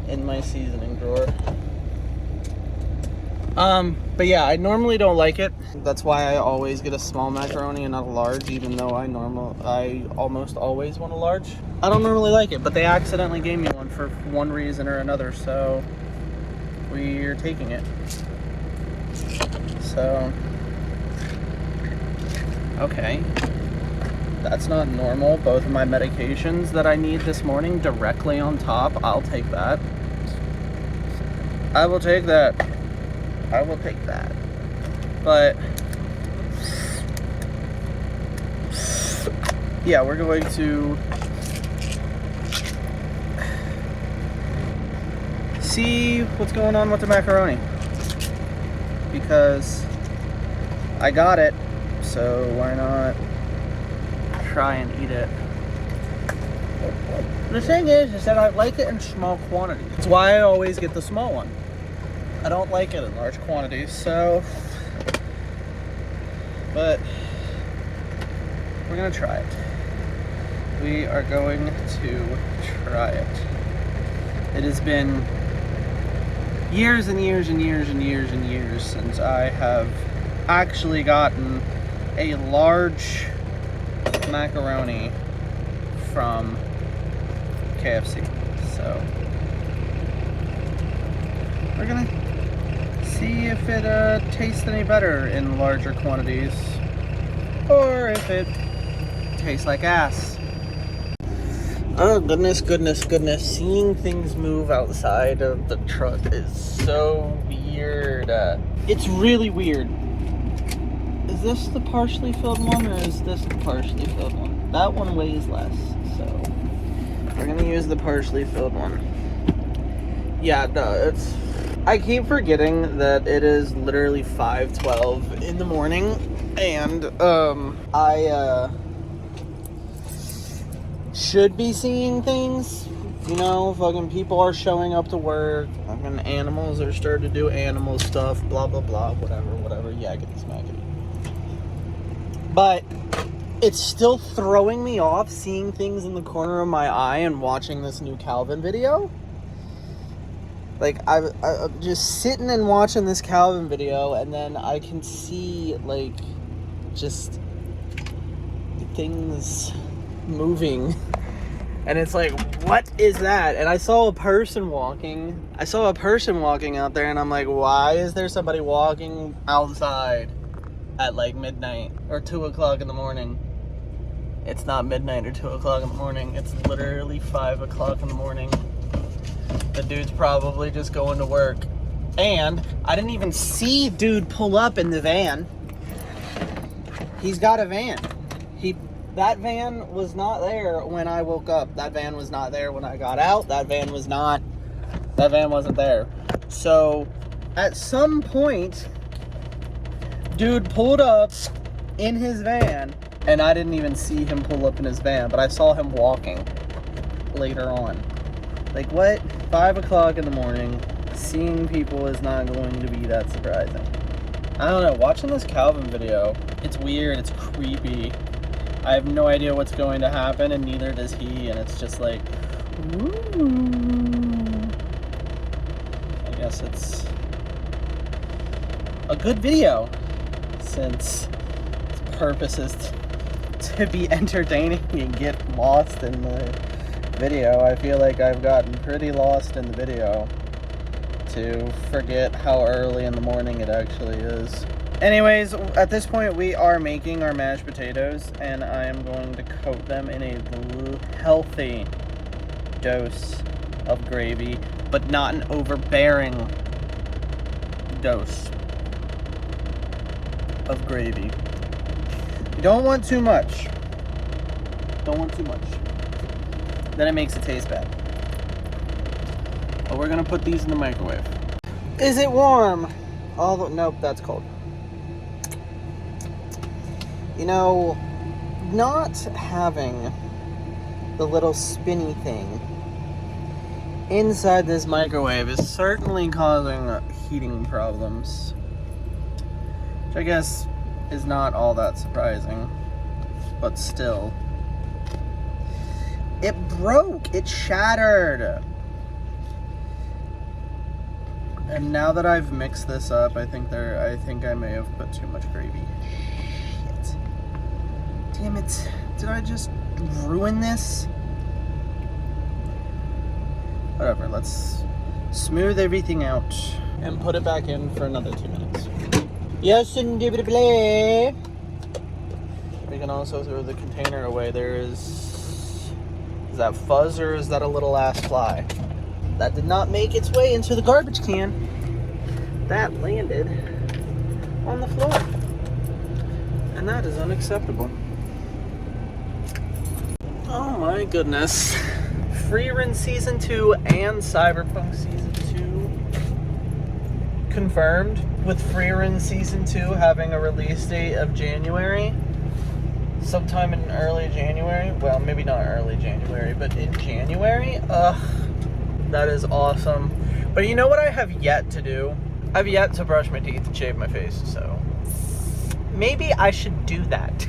A: in my seasoning drawer. But yeah, I normally don't like it. That's why I always get a small macaroni and not a large, even though I almost always want a large. I don't normally like it, but they accidentally gave me one for one reason or another, so we're taking it. So, okay. That's not normal. Both of my medications that I need this morning directly on top. I'll take that. I will take that. I will take that. But yeah, we're going to see what's going on with the macaroni, because I got it, so why not try and eat it. The thing is that I like it in small quantities. That's why I always get the small one. I don't like it in large quantities, so, but we're gonna try it. We are going to try it. It has been years and years and years and years and years since I have actually gotten a large macaroni from KFC. So we're gonna see if it tastes any better in larger quantities, or if it tastes like ass. Oh goodness, goodness, goodness. Seeing things move outside of the truck is so weird. It's really weird. Is this the partially filled one, or is this the partially filled one? That one weighs less, so We're gonna use the partially filled one. Yeah, no, it's... I keep forgetting that it is literally 5:12 in the morning, and, I, should be seeing things. You know, fucking people are showing up to work, fucking animals are starting to do animal stuff, blah, blah, blah, whatever, yakety smackety. But it's still throwing me off seeing things in the corner of my eye and watching this new Calvin video. Like, I'm just sitting and watching this Calvin video, and then I can see, like, just things moving. And it's like, what is that? And I saw a person walking out there, and I'm like, why is there somebody walking outside at, like, midnight or 2 o'clock in the morning? It's not midnight or 2 o'clock in the morning. It's literally 5 o'clock in the morning. The dude's probably just going to work. And I didn't even see dude pull up in the van. He's got a van. That van was not there when I woke up. That van was not there when I got out. That van wasn't there. So at some point, dude pulled up in his van, and I didn't even see him pull up in his van, but I saw him walking later on. Like, what? 5 o'clock in the morning, seeing people is not going to be that surprising. I don't know, watching this Calvin video, it's weird, it's creepy. I have no idea what's going to happen, and neither does he, and it's just like, ooh. I guess it's a good video, since its purpose is to be entertaining and get lost in the video. I feel like I've gotten pretty lost in the video to forget how early in the morning it actually is. Anyways, at this point we are making our mashed potatoes, and I am going to coat them in a healthy dose of gravy, but not an overbearing dose of gravy. You don't want too much. Then it makes it taste bad. But we're gonna put these in the microwave. Is it warm? Nope, that's cold. You know, not having the little spinny thing inside this microwave is certainly causing heating problems. Which I guess is not all that surprising, but still. It broke. It shattered. And now that I've mixed this up, I think I may have put too much gravy. Shit. Damn it. Did I just ruin this? Whatever, let's smooth everything out and put it back in for another 2 minutes. Yes, indubitably. We can also throw the container away. Is that fuzz, or is that a little ass fly? That did not make its way into the garbage can. That landed on the floor. And that is unacceptable. Oh my goodness. Freerun Season 2 and Cyberpunk Season 2 confirmed, with Freerun Season 2 having a release date of January. Sometime in early January. Well, maybe not early January, but in January. That is awesome. But you know what I have yet to do? I've yet to brush my teeth and shave my face, so maybe I should do that.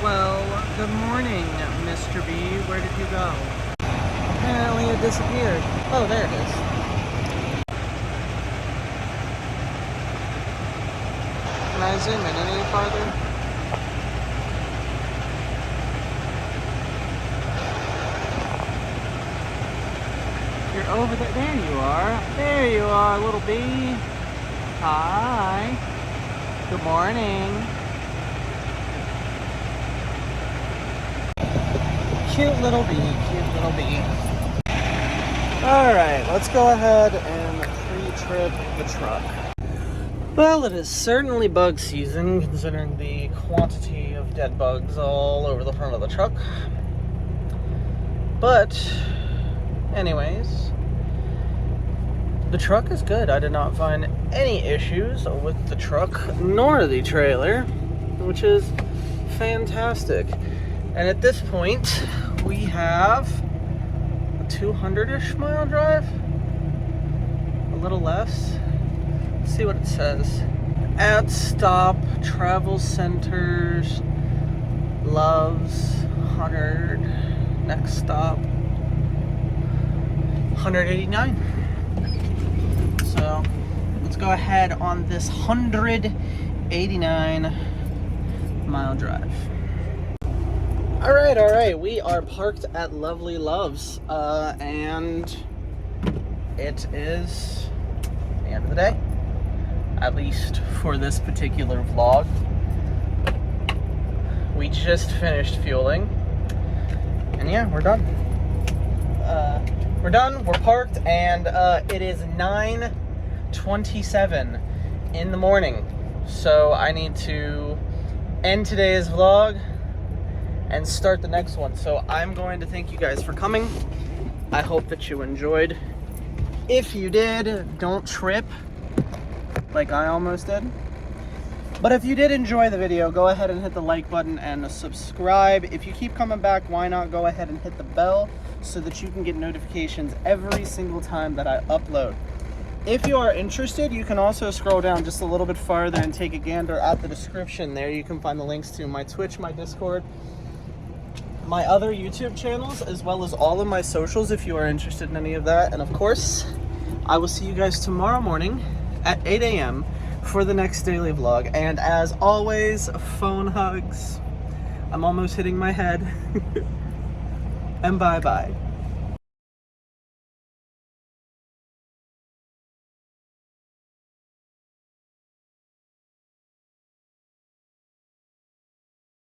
A: Well, good morning, Mr. B. Where did you go? Apparently it disappeared. Oh, there it is. Can I zoom in any farther? You're over there. There you are. There you are, little bee. Hi. Good morning. Cute little bee. Cute little bee. Alright, let's go ahead and pre-trip the truck. Well, it is certainly bug season, considering the quantity of dead bugs all over the front of the truck. But, anyways, the truck is good. I did not find any issues with the truck nor the trailer, which is fantastic. And at this point, we have a 200-ish mile drive, a little less. Let's see what it says. At stop, travel centers, Loves, 100, next stop, 189. So let's go ahead on this 189 mile drive. All right, we are parked at Lovely Loves, and it is the end of the day, at least for this particular vlog. We just finished fueling, and yeah, we're done. We're parked, and it is 9:27 in the morning. So I need to end today's vlog and start the next one. So I'm going to thank you guys for coming. I hope that you enjoyed. If you did, don't trip like I almost did. But if you did enjoy the video, go ahead and hit the like button and subscribe. If you keep coming back, why not go ahead and hit the bell so that you can get notifications every single time that I upload. If you are interested, you can also scroll down just a little bit farther and take a gander at the description. There you can find the links to my Twitch, my Discord, my other YouTube channels, as well as all of my socials if you are interested in any of that. And of course, I will see you guys tomorrow morning at 8 a.m. for the next daily vlog. And as always, phone hugs. I'm almost hitting my head. And bye-bye.